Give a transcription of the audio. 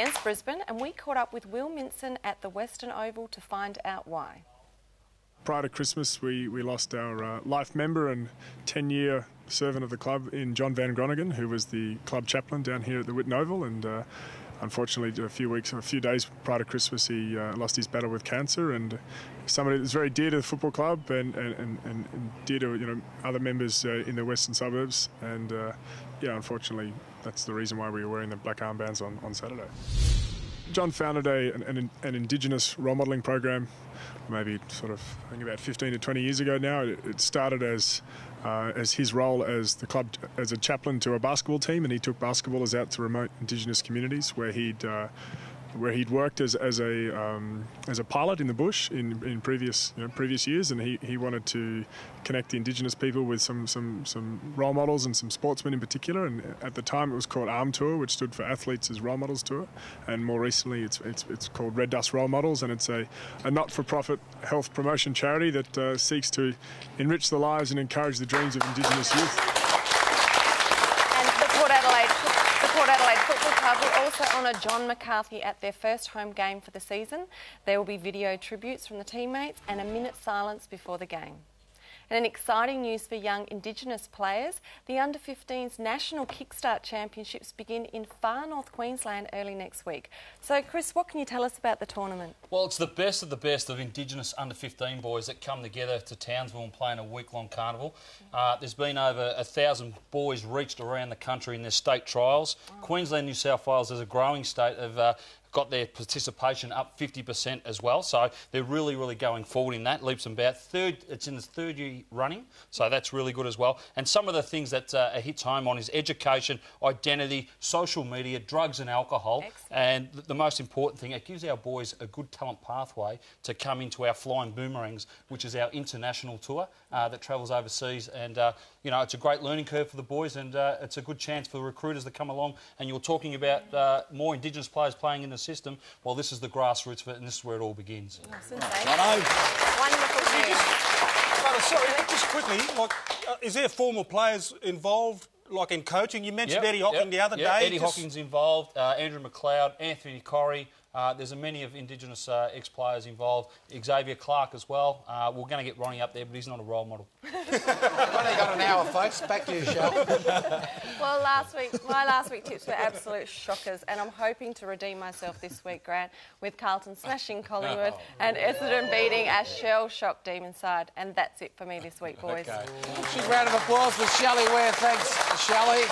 against Brisbane, and we caught up with Will Minson at the Western Oval to find out why. Prior to Christmas, we lost our life member and 10-year servant of the club in John Van Groningen, who was the club chaplain down here at the Witten Oval, and unfortunately a few days prior to Christmas he lost his battle with cancer, and somebody that's very dear to the football club and dear to other members in the western suburbs, and unfortunately that's the reason why we were wearing the black armbands on Saturday. John founded an Indigenous role modelling program, maybe I think about 15 to 20 years ago now. It started as his role as the club as a chaplain to a basketball team, and he took basketballers out to remote Indigenous communities where he'd worked as a pilot in the bush in previous years, and he wanted to connect the Indigenous people with some role models and some sportsmen in particular. And at the time it was called ARM Tour, which stood for Athletes as Role Models Tour, and more recently it's called Red Dust Role Models, and it's a not-for-profit health promotion charity that seeks to enrich the lives and encourage the dreams of Indigenous youth. And the Port Adelaide Football Club will also honour John McCarthy at their first home game for the season. There will be video tributes from the teammates and a minute's silence before the game. And in exciting news for young Indigenous players, the Under-15s National Kickstart Championships begin in far north Queensland early next week. So, Chris, what can you tell us about the tournament? Well, it's the best of Indigenous Under-15 boys that come together to Townsville and play in a week-long carnival. There's been over 1,000 boys reached around the country in their state trials. Oh. Queensland, New South Wales, as a growing state, have got their participation up 50% as well, so they're really going forward in that, leaps and bounds. It's in its third year running, so that's really good as well. And some of the things that it hits home on is education, identity, social media, drugs and alcohol. Excellent. And the most important thing, it gives our boys a good talent pathway to come into our Flying Boomerangs, which is our international tour that travels overseas, and it's a great learning curve for the boys, and it's a good chance for the recruiters to come along. And you're talking about more Indigenous players playing in the system. Well, this is the grassroots of it, and this is where it all begins. Wonderful news. Sorry, just quickly, is there formal players involved, like in coaching? You mentioned Eddie Hocking the other day. Eddie Hocking's involved, Andrew McLeod, Anthony Corrie. There's many of Indigenous ex-players involved. Xavier Clark as well. We're going to get Ronnie up there, but he's not a role model. We've only got an hour, folks. Back to you, Shelley. Well, my last week tips were absolute shockers, and I'm hoping to redeem myself this week, Grant, with Carlton smashing Collingwood and Essendon beating our shell-shocked Demon side. And that's it for me this week, boys. Okay. Big round of applause for Shelley Ware. Thanks, Shelley.